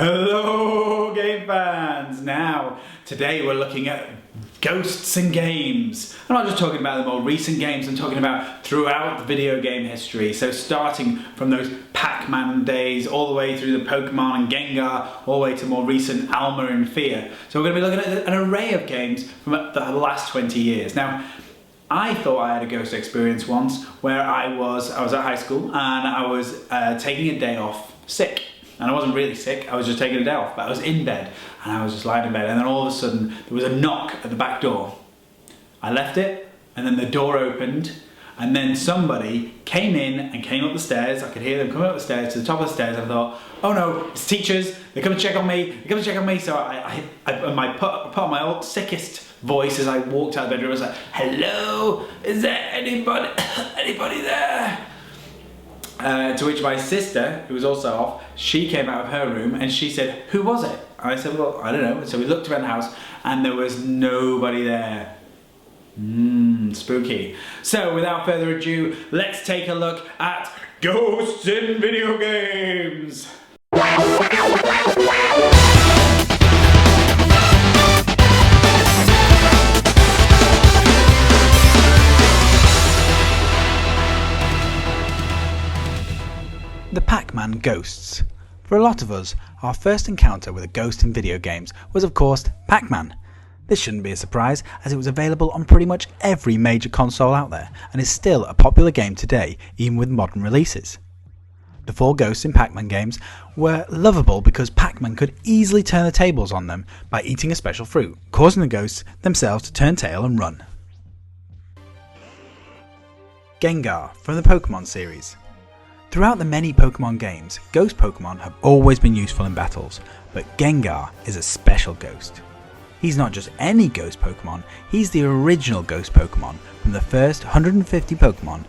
Hello game fans! Now, today we're looking at ghosts in games. I'm not just talking about the more recent games, I'm talking about throughout the video game history. So starting from those Pac-Man days, all the way through the Pokemon and Gengar, all the way to more recent Alma and Fear. So we're going to be looking at an array of games from the last 20 years. Now, I thought I had a ghost experience once where I was at high school and I was taking a day off sick. And I wasn't really sick, I was just taking a day off, but I was in bed and I was just lying in bed, and then all of a sudden there was a knock at the back door. I left it and then the door opened and then somebody came in and came up the stairs. I could hear them coming up the stairs to the top of the stairs, and I thought, oh no, it's teachers, they're coming to check on me, So I put on my old sickest voice as I walked out of the bedroom. I was like, hello, is there anybody there? To which my sister, who was also off, she came out of her room and she said, who was it? And I said, well, I don't know. So we looked around the house and there was nobody there. Spooky. So without further ado, let's take a look at ghosts in video games. The Pac-Man ghosts. For a lot of us, our first encounter with a ghost in video games was of course Pac-Man. This shouldn't be a surprise, as it was available on pretty much every major console out there and is still a popular game today, even with modern releases. The four ghosts in Pac-Man games were lovable because Pac-Man could easily turn the tables on them by eating a special fruit, causing the ghosts themselves to turn tail and run. Gengar from the Pokemon series. Throughout the many Pokemon games, ghost Pokemon have always been useful in battles, but Gengar is a special ghost. He's not just any ghost Pokemon, he's the original ghost Pokemon from the first 150 Pokemon.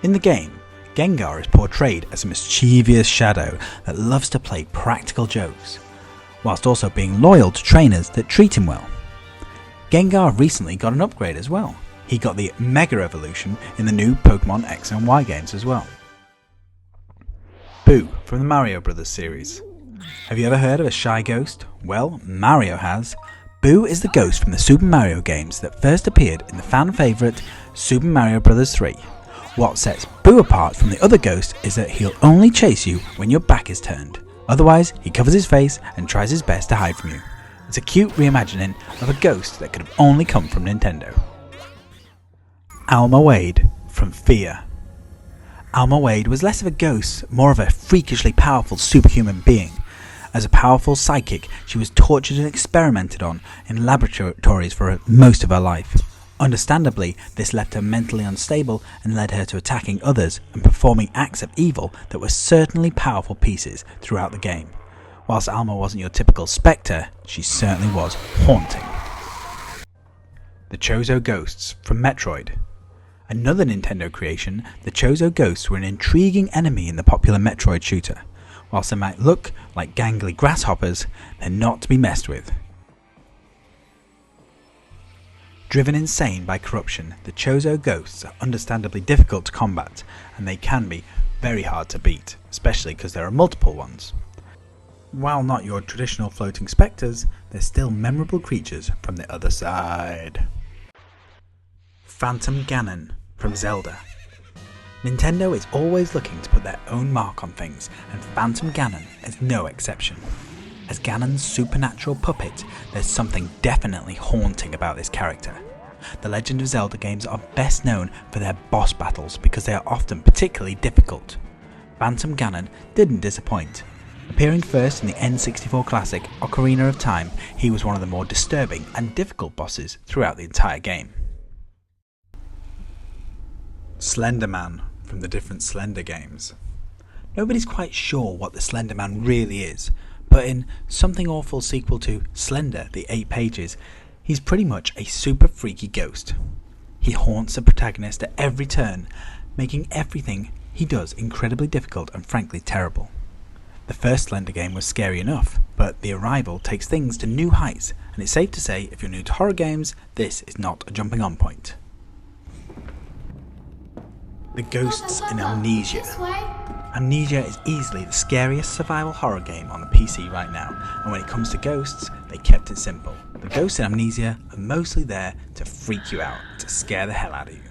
In the game, Gengar is portrayed as a mischievous shadow that loves to play practical jokes, whilst also being loyal to trainers that treat him well. Gengar recently got an upgrade as well. He got the Mega Evolution in the new Pokemon X and Y games as well. Boo from the Mario Brothers series. Have you ever heard of a shy ghost? Well, Mario has. Boo is the ghost from the Super Mario games that first appeared in the fan favourite Super Mario Bros. 3. What sets Boo apart from the other ghosts is that he'll only chase you when your back is turned. Otherwise, he covers his face and tries his best to hide from you. It's a cute reimagining of a ghost that could have only come from Nintendo. Alma Wade from Fear. Alma Wade was less of a ghost, more of a freakishly powerful superhuman being. As a powerful psychic, she was tortured and experimented on in laboratories for most of her life. Understandably, this left her mentally unstable and led her to attacking others and performing acts of evil that were certainly powerful pieces throughout the game. Whilst Alma wasn't your typical spectre, she certainly was haunting. The Chozo Ghosts from Metroid. Another Nintendo creation, the Chozo Ghosts were an intriguing enemy in the popular Metroid shooter. Whilst they might look like gangly grasshoppers, they're not to be messed with. Driven insane by corruption, the Chozo Ghosts are understandably difficult to combat, and they can be very hard to beat, especially because there are multiple ones. While not your traditional floating spectres, they're still memorable creatures from the other side. Phantom Ganon from Zelda. Nintendo is always looking to put their own mark on things, and Phantom Ganon is no exception. As Ganon's supernatural puppet, there's something definitely haunting about this character. The Legend of Zelda games are best known for their boss battles because they are often particularly difficult. Phantom Ganon didn't disappoint. Appearing first in the N64 classic Ocarina of Time, he was one of the more disturbing and difficult bosses throughout the entire game. Slender Man from the different Slender games. Nobody's quite sure what the Slender Man really is, but in Something Awful sequel to Slender, the 8 pages, he's pretty much a super freaky ghost. He haunts the protagonist at every turn, making everything he does incredibly difficult and frankly terrible. The first Slender game was scary enough, but The Arrival takes things to new heights, and it's safe to say if you're new to horror games, this is not a jumping on point. The Ghosts in Amnesia. Amnesia is easily the scariest survival horror game on the PC right now, and when it comes to ghosts, they kept it simple. The ghosts in Amnesia are mostly there to freak you out, to scare the hell out of you.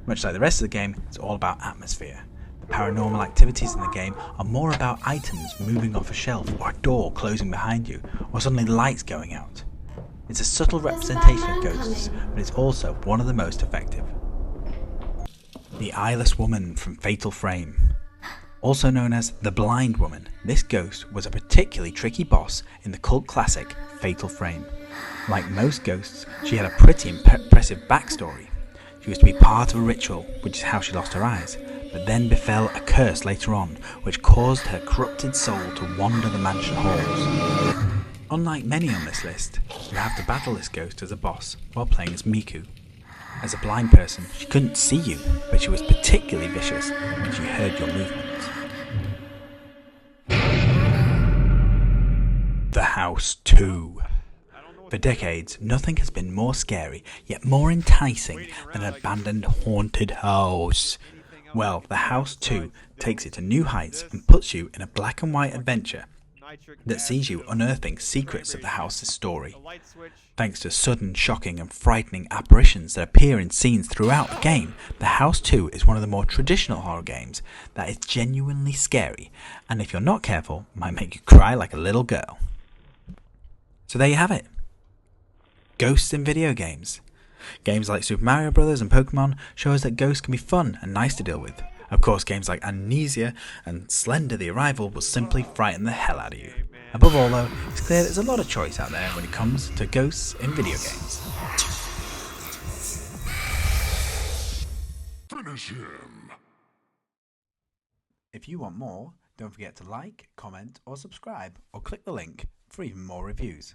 Much like the rest of the game, it's all about atmosphere. The paranormal activities in the game are more about items moving off a shelf, or a door closing behind you, or suddenly lights going out. It's a subtle representation of ghosts, but it's also one of the most effective. The Eyeless Woman from Fatal Frame. Also known as the Blind Woman, this ghost was a particularly tricky boss in the cult classic Fatal Frame. Like most ghosts, she had a pretty impressive backstory. She was to be part of a ritual, which is how she lost her eyes, but then befell a curse later on, which caused her corrupted soul to wander the mansion halls. Unlike many on this list, you have to battle this ghost as a boss while playing as Miku. As a blind person, she couldn't see you, but she was particularly vicious when she heard your movements. The House 2. For decades, nothing has been more scary, yet more enticing than an abandoned haunted house. Well, The House 2 takes it to new heights and puts you in a black and white adventure that sees you unearthing secrets of the house's story. Thanks to sudden, shocking and frightening apparitions that appear in scenes throughout the game, The House 2 is one of the more traditional horror games that is genuinely scary, and if you're not careful, might make you cry like a little girl. So there you have it. Ghosts in video games. Games like Super Mario Bros. And Pokemon show us that ghosts can be fun and nice to deal with. Of course, games like Amnesia and Slender the Arrival will simply frighten the hell out of you. Above all though, it's clear there's a lot of choice out there when it comes to ghosts in video games. Finish him! If you want more, don't forget to like, comment or subscribe, or click the link for even more reviews.